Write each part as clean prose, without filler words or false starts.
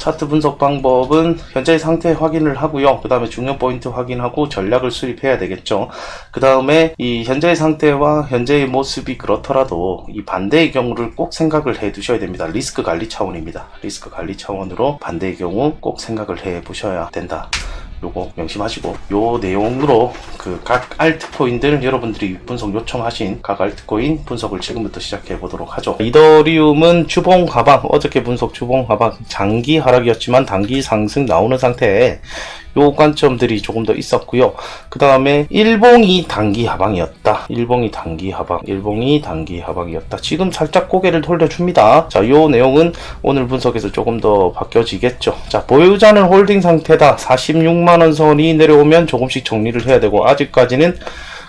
차트 분석 방법은 현재의 상태 확인을 하고요. 그 다음에 중요 포인트 확인하고 전략을 수립해야 되겠죠. 그 다음에 이 현재의 상태와 현재의 모습이 그렇더라도 이 반대의 경우를 꼭 생각을 해 두셔야 됩니다. 리스크 관리 차원입니다. 리스크 관리 차원으로 반대의 경우 꼭 생각을 해 보셔야 된다. 요거 명심하시고, 요 내용으로 그 각 알트코인들 여러분들이 분석 요청하신 각 알트코인 분석을 지금부터 시작해 보도록 하죠. 이더리움은 주봉 하방, 어저께 분석 주봉 하방 장기 하락이었지만 단기 상승 나오는 상태에 요 관점들이 조금 더 있었고요. 그 다음에 일봉이 단기 하방이었다. 일봉이 단기 하방이었다. 지금 살짝 고개를 돌려줍니다. 자, 요 내용은 오늘 분석에서 조금 더 바뀌어지겠죠. 자, 보유자는 홀딩 상태다. 46만원 선이 내려오면 조금씩 정리를 해야 되고, 아직까지는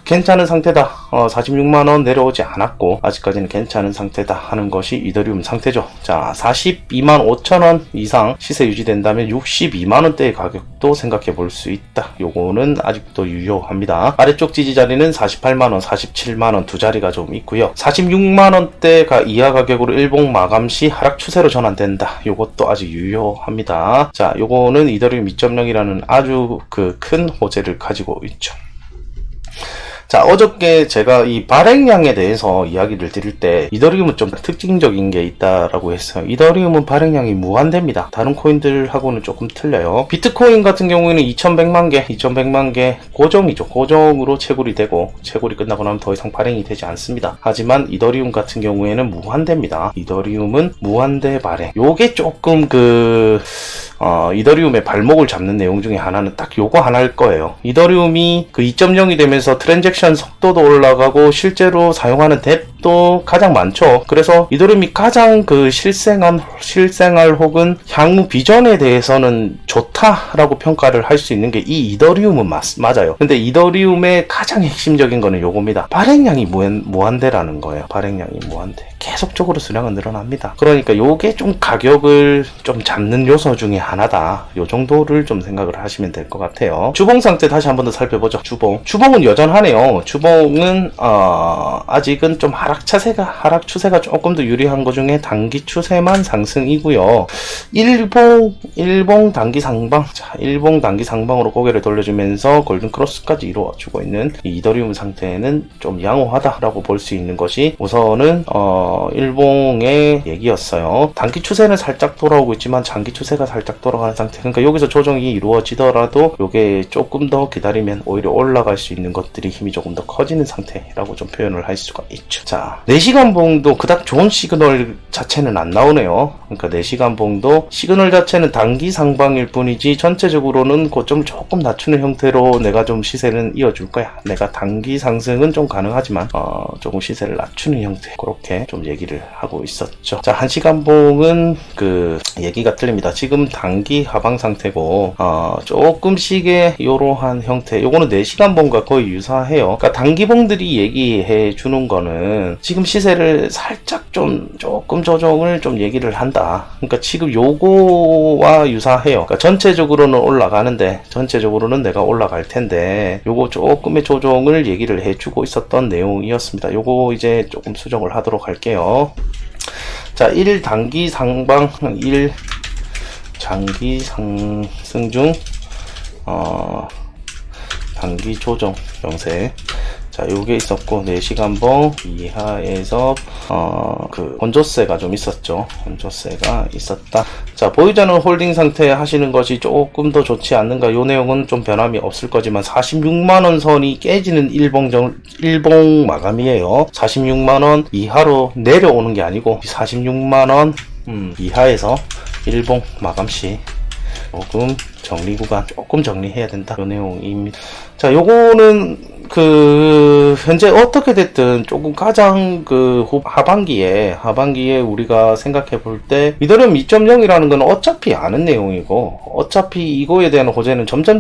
괜찮은 상태다. 46만원 내려오지 않았고 아직까지는 괜찮은 상태다 하는 것이 이더리움 상태죠. 자, 42만 5천원 이상 시세 유지된다면 62만원대의 가격도 생각해 볼 수 있다. 요거는 아직도 유효합니다. 아래쪽 지지 자리는 48만원, 47만원 두 자리가 좀 있고요. 46만원대가 이하 가격으로 일봉 마감 시 하락 추세로 전환된다. 요것도 아직 유효합니다. 자, 요거는 이더리움 2.0이라는 아주 큰 호재를 가지고 있죠. 자, 어저께 제가 이 발행량에 대해서 이야기를 드릴 때 이더리움은 좀 특징적인 게 있다라고 했어요. 이더리움은 발행량이 무한대입니다. 다른 코인들하고는 조금 틀려요. 비트코인 같은 경우에는 2100만 개 고정이죠. 고정으로 채굴이 되고 채굴이 끝나고 나면 더 이상 발행이 되지 않습니다. 하지만 이더리움 같은 경우에는 무한대입니다. 이더리움은 무한대 발행. 요게 조금 이더리움의 발목을 잡는 내용 중에 하나는 딱 요거 하나일 거예요. 이더리움이 2.0이 되면서 트랜잭션 속도도 올라가고 실제로 사용하는 뎁도 가장 많죠. 그래서 이더리움이 가장 실생활 혹은 향후 비전에 대해서는 좋다라고 평가를 할 수 있는 게 이 이더리움은 맞아요. 근데 이더리움의 가장 핵심적인 거는 요겁니다. 발행량이 무한대라는 거예요. 발행량이 무한대. 계속적으로 수량은 늘어납니다. 그러니까 요게 좀 가격을 좀 잡는 요소 중에 하나다. 요 정도를 좀 생각을 하시면 될 것 같아요. 주봉 상태 다시 한 번 더 살펴보죠. 주봉은 여전하네요. 주봉은 아직은 좀 하락 추세가 조금 더 유리한 것 중에 단기 추세만 상승이고요. 일봉 단기 상방. 자, 일봉 단기 상방으로 고개를 돌려주면서 골든 크로스까지 이루어주고 있는 이 이더리움 상태는 좀 양호하다라고 볼 수 있는 것이 우선은 일봉의 얘기였어요. 단기 추세는 살짝 돌아오고 있지만 장기 추세가 살짝 돌아가는 상태. 그러니까 여기서 조정이 이루어지더라도 요게 조금 더 기다리면 오히려 올라갈 수 있는 것들이 힘이 조금 더 커지는 상태라고 좀 표현을 할 수가 있죠. 자, 4시간 봉도 그닥 좋은 시그널 자체는 안 나오네요. 그러니까 4시간 봉도 시그널 자체는 단기 상방일 뿐이지 전체적으로는 고점을 조금 낮추는 형태로 내가 좀 시세는 이어줄 거야. 내가 단기 상승은 좀 가능하지만 조금 시세를 낮추는 형태, 그렇게 좀 얘기를 하고 있었죠. 자, 1시간 봉은 얘기가 틀립니다. 지금 단기 하방 상태고 조금씩의 이러한 형태, 요거는 4시간 봉과 거의 유사해요. 그러니까 단기 봉들이 얘기해 주는 거는 지금 시세를 살짝 조금 조정을 좀 얘기를 한다. 그러니까 지금 요거와 유사해요. 그러니까 전체적으로는 올라가는데, 전체적으로는 내가 올라갈 텐데 요거 조금의 조정을 얘기를 해주고 있었던 내용이었습니다. 요거 이제 조금 수정을 하도록 할게요. 자, 1 단기 상방, 1 장기 상승 중 단기 조정 영세. 자, 요게 있었고 4시간 봉 이하에서 건조세가 좀 있었죠. 건조세가 있었다. 자, 보유자는 홀딩 상태 하시는 것이 조금 더 좋지 않는가. 요 내용은 좀 변함이 없을 거지만 46만원 선이 깨지는 일봉 마감이에요. 46만원 이하로 내려오는 게 아니고 46만원 이하에서 일봉 마감 시 조금 정리 구간 조금 정리해야 된다. 요 내용입니다. 자, 요거는 현재 어떻게 됐든 조금 가장 하반기에 우리가 생각해 볼 때 이더리움 2.0이라는 건 어차피 아는 내용이고 어차피 이거에 대한 호재는 점점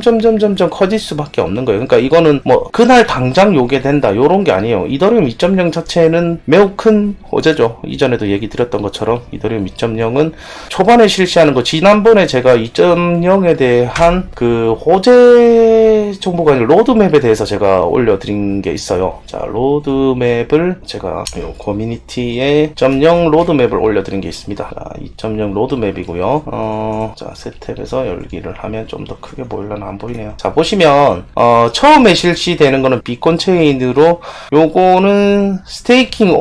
커질 수밖에 없는 거예요. 그러니까 이거는 뭐 그날 당장 요게 된다 요런 게 아니에요. 이더리움 2.0 자체는 매우 큰 호재죠. 이전에도 얘기 드렸던 것처럼 이더리움 2.0은 초반에 실시하는 거, 지난번에 제가 2.0에 대한 그 호재 정보가 아니라 로드맵에 대해서 제가 올려드린 게 있어요. 자, 로드맵을 제가 커뮤니티에 2.0 로드맵을 올려드린 게 있습니다. 자, 2.0 로드맵이고요. 자, 세탭에서 열기를 하면 좀 더 크게 보이려나 안 보이네요. 자, 보시면 처음에 실시되는 거는 비콘 체인으로, 요거는 스테이킹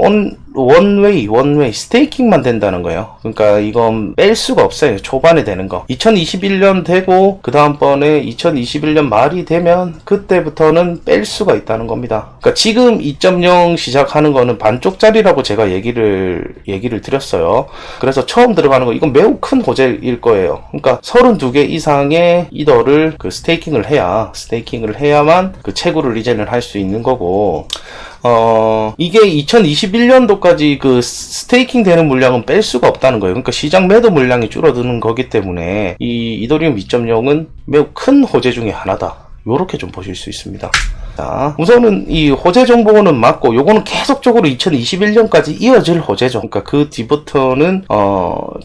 원웨이 스테이킹만 된다는 거예요. 그러니까 이건 뺄 수가 없어요. 초반에 되는 거 2021년 되고 그 다음번에 2021년 말이 되면 그때부터는 뺄 수가 있다는 겁니다. 그러니까 지금 2.0 시작하는 거는 반쪽짜리라고 제가 얘기를 드렸어요. 그래서 처음 들어가는 거, 이건 매우 큰 호재일 거예요. 그러니까 32개 이상의 이더를 그 스테이킹을 해야만 그 채굴을 이제는 할 수 있는 거고, 이게 2021년도까지 그 스테이킹 되는 물량은 뺄 수가 없다는 거예요. 그러니까 시장 매도 물량이 줄어드는 거기 때문에 이 이더리움 2.0은 매우 큰 호재 중에 하나다. 요렇게 좀 보실 수 있습니다. 자, 우선은 이 호재 정보는 맞고, 요거는 계속적으로 2021년까지 이어질 호재죠. 그러니까 그 뒤부터는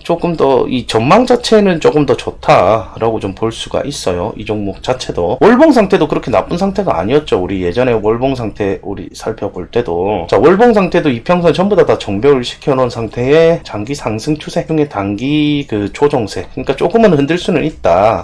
조금 더 이 전망 자체는 조금 더 좋다라고 좀 볼 수가 있어요. 이 종목 자체도 월봉 상태도 그렇게 나쁜 상태가 아니었죠. 우리 예전에 월봉 상태 우리 살펴볼 때도, 자, 월봉 상태도 이평선 전부 다 정배를 시켜놓은 상태의 장기 상승 추세 중에 단기 그 조정세, 그러니까 조금은 흔들 수는 있다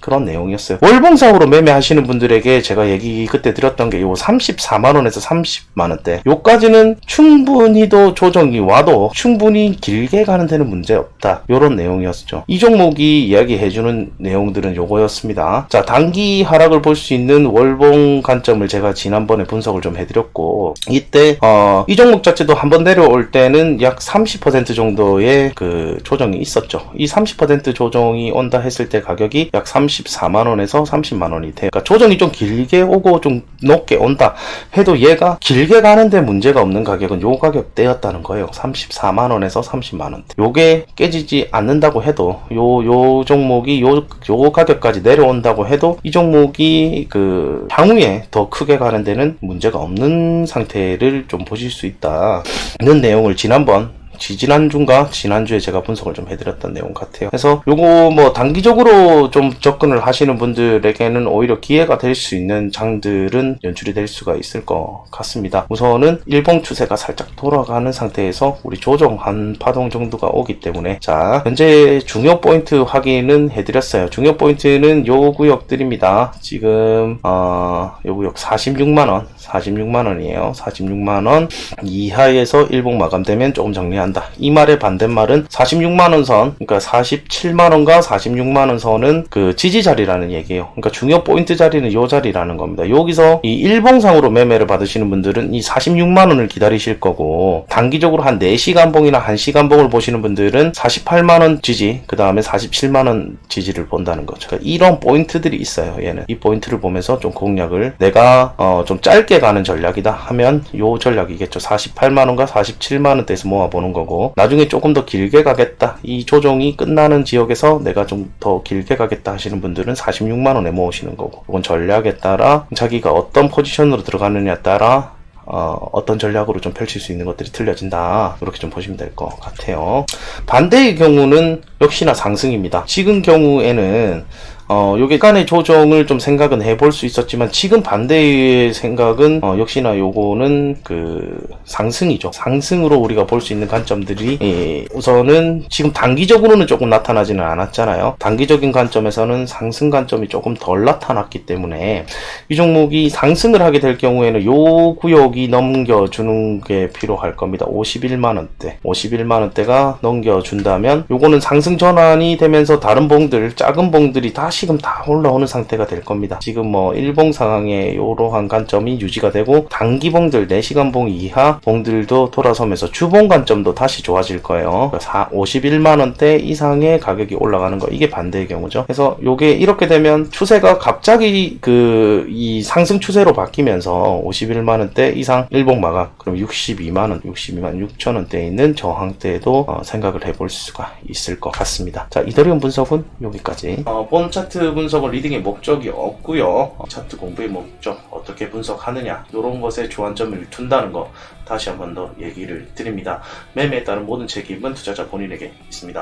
그런 내용이었어요. 월봉상으로 매매하시는 분들에게 제가 그때 드렸던 게 요 34만원에서 30만원대, 요까지는 충분히도 조정이 와도 충분히 길게 가는 데는 문제 없다, 요런 내용이었죠. 이 종목이 이야기해주는 내용들은 요거였습니다. 자, 단기 하락을 볼 수 있는 월봉 관점을 제가 지난번에 분석을 좀 해드렸고, 이때 이 종목 자체도 한번 내려올 때는 약 30% 정도의 그 조정이 있었죠. 이 30% 조정이 온다 했을 때 가격이 약 34만원에서 30만원이 돼요. 그러니까 조정이 좀 길게 오고 좀 높게 온다 해도 얘가 길게 가는데 문제가 없는 가격은 요 가격대였다는 거예요. 34만원에서 30만원대. 요게 깨지지 않는다고 해도, 요 종목이 요 가격까지 내려온다고 해도 이 종목이 그 향후에 더 크게 가는 데는 문제가 없는 상태를 좀 보실 수 있다는 내용을 지난주인가 지난주에 제가 분석을 좀 해드렸던 내용 같아요. 그래서 요거 뭐 단기적으로 좀 접근을 하시는 분들에게는 오히려 기회가 될 수 있는 장들은 연출이 될 수가 있을 것 같습니다. 우선은 일봉 추세가 살짝 돌아가는 상태에서 우리 조정 한 파동 정도가 오기 때문에, 자, 현재 중요 포인트 확인은 해드렸어요. 중요 포인트는 요 구역들입니다. 지금 요 구역 46만원이에요. 46만원 이하에서 일봉 마감되면 조금 정리한다. 이 말의 반대말은 46만원 선, 그러니까 47만원과 46만원 선은 그 지지 자리라는 얘기예요. 그러니까 중요 포인트 자리는 요 자리라는 겁니다. 여기서 이 일봉상으로 매매를 받으시는 분들은 이 46만원을 기다리실 거고, 단기적으로 한 4시간 봉이나 1시간 봉을 보시는 분들은 48만원 지지, 그 다음에 47만원 지지를 본다는 거죠. 그러니까 이런 포인트들이 있어요. 얘는 이 포인트를 보면서 좀 공략을, 내가 좀 짧게 가는 전략이다 하면 요 전략이겠죠. 48만원과 47만원대에서 모아보는 거고, 나중에 조금 더 길게 가겠다, 이 조정이 끝나는 지역에서 내가 좀 더 길게 가겠다 하시는 분들은 46만원에 모으시는 거고, 이건 전략에 따라 자기가 어떤 포지션으로 들어가느냐에 따라 어떤 전략으로 좀 펼칠 수 있는 것들이 틀려진다, 이렇게 좀 보시면 될 것 같아요. 반대의 경우는 역시나 상승입니다. 지금 경우에는 요게 간의 조정을 좀 생각은 해볼 수 있었지만, 지금 반대의 생각은 역시나 요거는 그 상승이죠. 상승으로 우리가 볼 수 있는 관점들이 우선은 지금 단기적으로는 조금 나타나지는 않았잖아요. 단기적인 관점에서는 상승 관점이 조금 덜 나타났기 때문에 이 종목이 상승을 하게 될 경우에는 요 구역이 넘겨주는 게 필요할 겁니다. 51만원대가 넘겨준다면 요거는 상승 전환이 되면서 다른 봉들, 작은 봉들이 다시금 다 올라오는 상태가 될 겁니다. 지금 뭐 일봉 상황에 이러한 관점이 유지가 되고, 단기 봉들 4시간 봉 이하 봉들도 돌아서면서 주봉 관점도 다시 좋아질 거예요. 51만원대 이상의 가격이 올라가는 거, 이게 반대의 경우죠. 그래서 요게 이렇게 되면 추세가 갑자기 이 상승 추세로 바뀌면서 51만원대 이상 일봉 마감, 그럼 62만 6천원대에 있는 저항대도 생각을 해볼 수가 있을 것 같습니다. 자, 이더리움 분석은 여기까지. 본 차트 차트 분석은 리딩의 목적이 없고요. 차트 공부의 목적, 어떻게 분석하느냐 이런 것에 주안점을 둔다는 거 다시 한 번 더 얘기를 드립니다. 매매에 따른 모든 책임은 투자자 본인에게 있습니다.